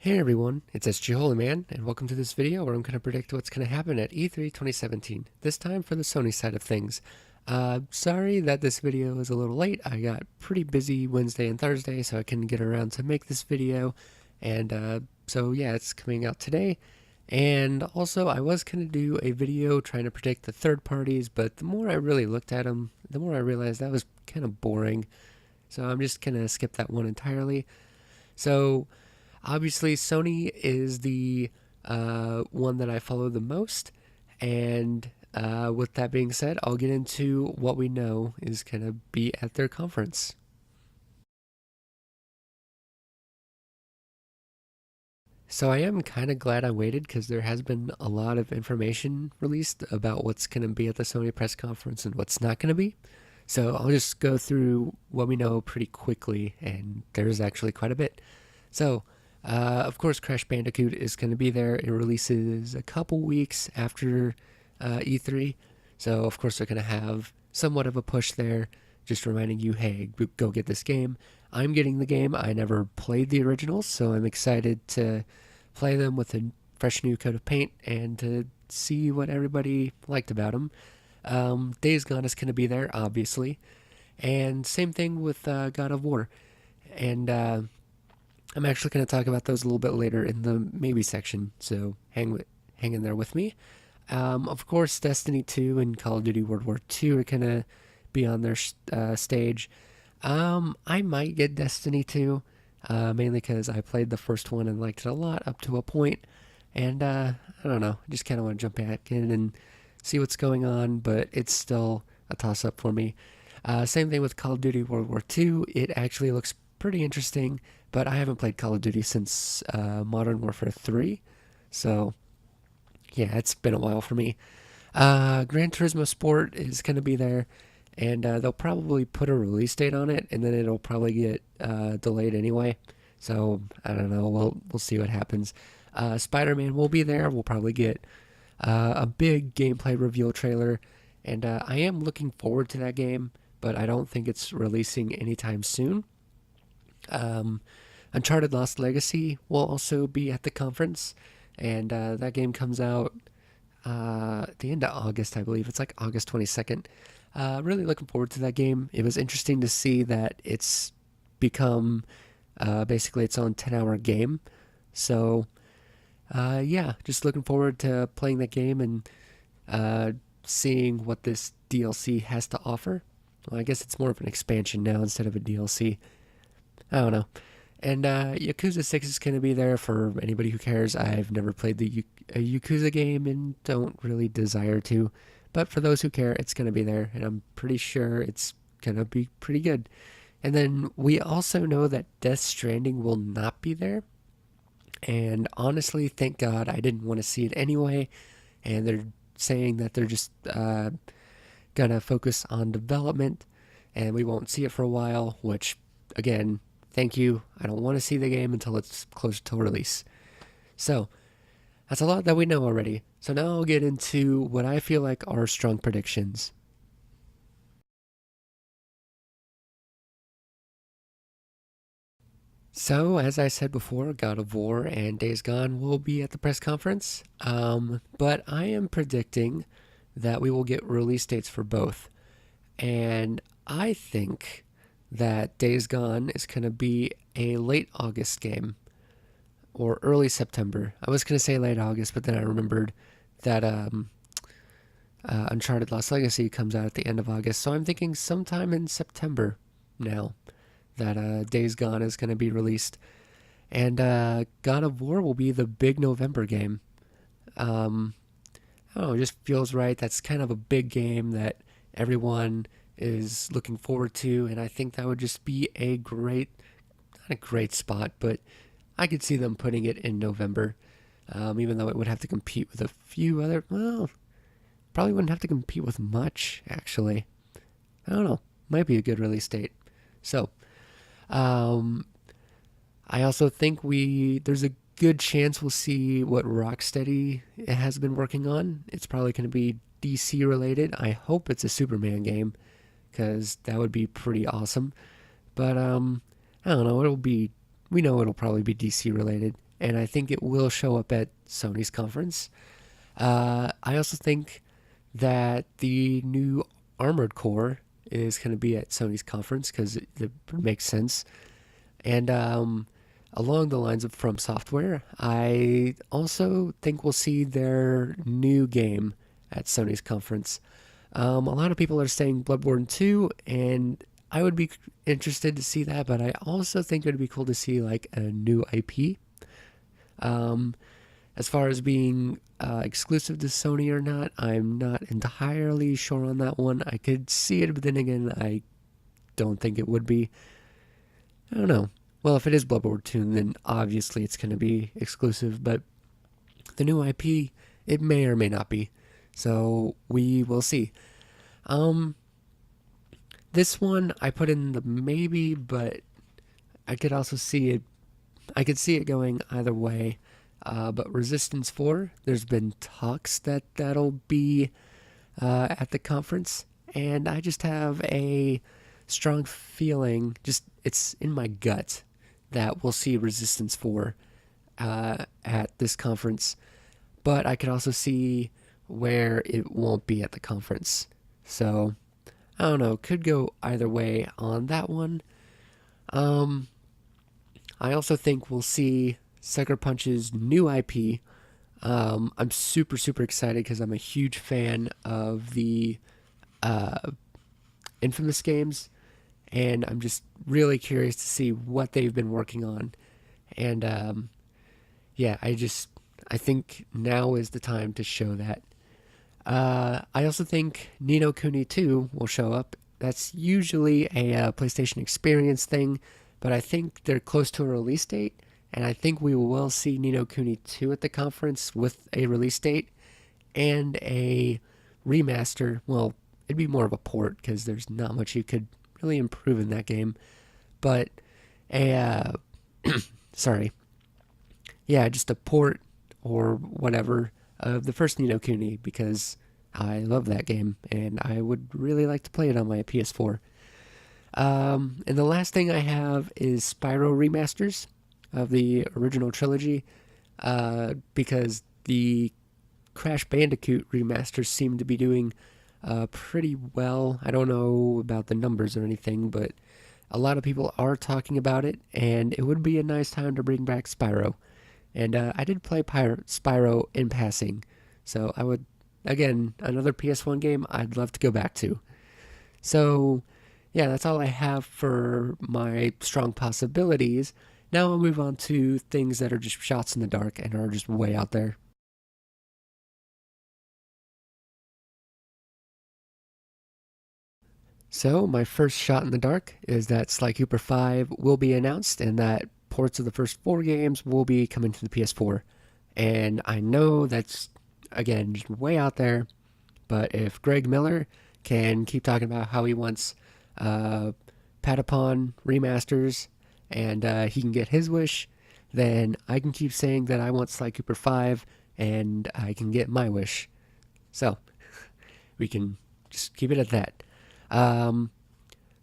Hey everyone, it's Holyman, and welcome to this video where I'm going to predict what's going to happen at E3 2017, this time for the Sony side of things. Sorry that this video is a little late. I got pretty busy Wednesday and Thursday, so I couldn't get around to make this video, and so yeah, it's coming out today. And also, I was going to do a video trying to predict the third parties, but the more I really looked at them, the more I realized that was kind of boring, so I'm just going to skip that one entirely. So, obviously, Sony is the one that I follow the most. And with that being said, I'll get into what we know is going to be at their conference. So I am kind of glad I waited because there has been a lot of information released about what's going to be at the Sony press conference and what's not going to be. So I'll just go through what we know pretty quickly, and there's actually quite a bit. So, of course, Crash Bandicoot is going to be there. It releases a couple weeks after E3. So, of course, they're going to have somewhat of a push there, just reminding you, hey, go get this game. I'm getting the game. I never played the originals, so I'm excited to play them with a fresh new coat of paint and to see what everybody liked about them. Days Gone is going to be there, obviously. And same thing with God of War. And I'm actually going to talk about those a little bit later in the maybe section, so hang in there with me. Of course, Destiny 2 and Call of Duty World War II are going to be on their stage. I might get Destiny 2, mainly because I played the first one and liked it a lot up to a point, and I don't know, I just kind of want to jump back in and see what's going on, but it's still a toss-up for me. Same thing with Call of Duty World War II. It actually looks pretty interesting, but I haven't played Call of Duty since Modern Warfare 3, so yeah, it's been a while for me. Gran Turismo Sport is going to be there, and they'll probably put a release date on it, and then it'll probably get delayed anyway. So I don't know. We'll see what happens. Spider-Man will be there. We'll probably get a big gameplay reveal trailer, and I am looking forward to that game, but I don't think it's releasing anytime soon. Uncharted Lost Legacy will also be at the conference, and that game comes out at the end of August, I believe. It's like August 22nd. Really looking forward to that game. It was interesting to see that it's become basically its own 10-hour game. So, yeah, just looking forward to playing that game and seeing what this DLC has to offer. Well, I guess it's more of an expansion now instead of a DLC. I don't know. And Yakuza 6 is going to be there for anybody who cares. I've never played a Yakuza game and don't really desire to. But for those who care, it's going to be there. And I'm pretty sure it's going to be pretty good. And then we also know that Death Stranding will not be there. And honestly, thank God I didn't want to see it anyway. And they're saying that they're just going to focus on development. And we won't see it for a while, which, again, thank you. I don't want to see the game until it's closer to release. So, that's a lot that we know already. So now I'll get into what I feel like are strong predictions. So, as I said before, God of War and Days Gone will be at the press conference. But I am predicting that we will get release dates for both. And I think that Days Gone is going to be a late August game or early September. I was going to say late August, but then I remembered that Uncharted Lost Legacy comes out at the end of August. So I'm thinking sometime in September now that Days Gone is going to be released. And God of War will be the big November game. I don't know, it just feels right. That's kind of a big game that everyone is looking forward to, and I think that would just be a great, not a great spot, but I could see them putting it in November, even though it would have to compete with a few other, well, probably wouldn't have to compete with much, actually. I don't know, might be a good release date. So, um, I also think there's a good chance we'll see what Rocksteady has been working on. It's probably going to be DC related. I hope it's a Superman game because that would be pretty awesome. But I don't know. We know it'll probably be DC related. and I think it will show up at Sony's conference. I also think that the new Armored Core is going to be at Sony's conference because it makes sense. And along the lines of From Software, I also think we'll see their new game at Sony's conference. A lot of people are saying Bloodborne 2, and I would be interested to see that, but I also think it would be cool to see like a new IP. Um, as far as being exclusive to Sony or not, I'm not entirely sure on that one. I could see it, but then again, I don't think it would be. I don't know. Well, if it is Bloodborne 2, then obviously it's going to be exclusive, but the new IP, it may or may not be. So we will see. Um, this one I put in the maybe, but I could also see it. I could see it going either way. But Resistance 4, there's been talks that that'll be at the conference, and I just have a strong feeling, just it's in my gut, that we'll see Resistance 4 at this conference. But I could also see where it won't be at the conference. So I don't know. Could go either way on that one. Um, I also think we'll see Sucker Punch's new IP. I'm super excited because I'm a huge fan of the uh, Infamous games, and I'm just really curious to see what they've been working on. And yeah, I think now is the time to show that. I also think Ni no Kuni 2 will show up. That's usually a PlayStation Experience thing, but I think they're close to a release date, and I think we will see Ni no Kuni 2 at the conference with a release date and a remaster. Well, it'd be more of a port because there's not much you could really improve in that game, but a sorry, yeah, just a port or whatever of the first Ni no Kuni because I love that game and I would really like to play it on my PS4. And the last thing I have is Spyro remasters of the original trilogy because the Crash Bandicoot remasters seem to be doing pretty well. I don't know about the numbers or anything, but a lot of people are talking about it, and it would be a nice time to bring back Spyro. And I did play Spyro in passing, so I would, again, another PS1 game I'd love to go back to. So, yeah, that's all I have for my strong possibilities. Now we'll move on to things that are just shots in the dark and are just way out there. So, my first shot in the dark is that Sly Cooper 5 will be announced and that ports of the first four games will be coming to the PS4. And I know that's, again, just way out there, but if Greg Miller can keep talking about how he wants Patapon remasters and he can get his wish, then I can keep saying that I want Sly Cooper 5 and I can get my wish. So, we can just keep it at that. Um,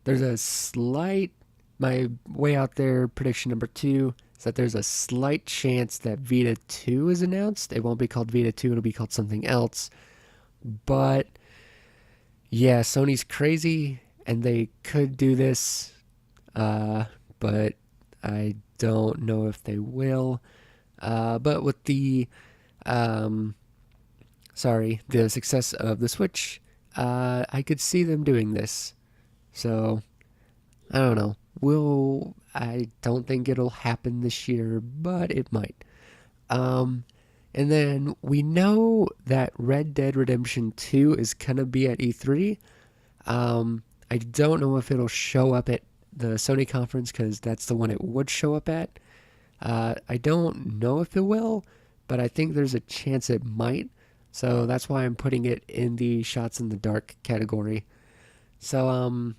there's a slight, my way out there prediction number two is that there's a slight chance that Vita 2 is announced. It won't be called Vita 2, it'll be called something else. But yeah, Sony's crazy and they could do this, but I don't know if they will. But with um, the success of the Switch, I could see them doing this. So I don't know. I don't think it'll happen this year, but it might. Um, and then we know that Red Dead Redemption 2 is gonna be at E3. I don't know if it'll show up at the Sony conference because that's the one it would show up at. I don't know if it will, but I think there's a chance it might. So that's why I'm putting it in the shots in the dark category. So,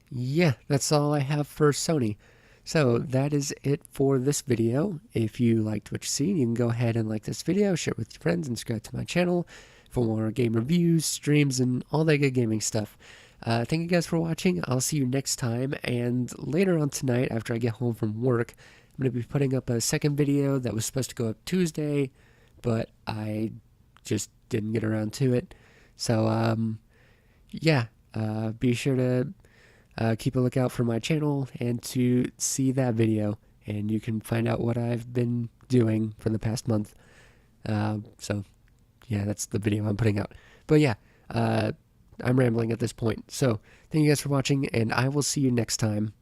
yeah, that's all I have for Sony. So that is it for this video. If you liked what you see, you can go ahead and like this video, share it with your friends, and subscribe to my channel for more game reviews, streams, and all that good gaming stuff. Thank you guys for watching. I'll see you next time, and later on tonight, after I get home from work, I'm going to be putting up a second video that was supposed to go up Tuesday, but I just didn't get around to it. So, yeah, be sure to keep a lookout for my channel and to see that video, and you can find out what I've been doing for the past month. So, yeah, that's the video I'm putting out. But yeah, I'm rambling at this point. So, thank you guys for watching, and I will see you next time.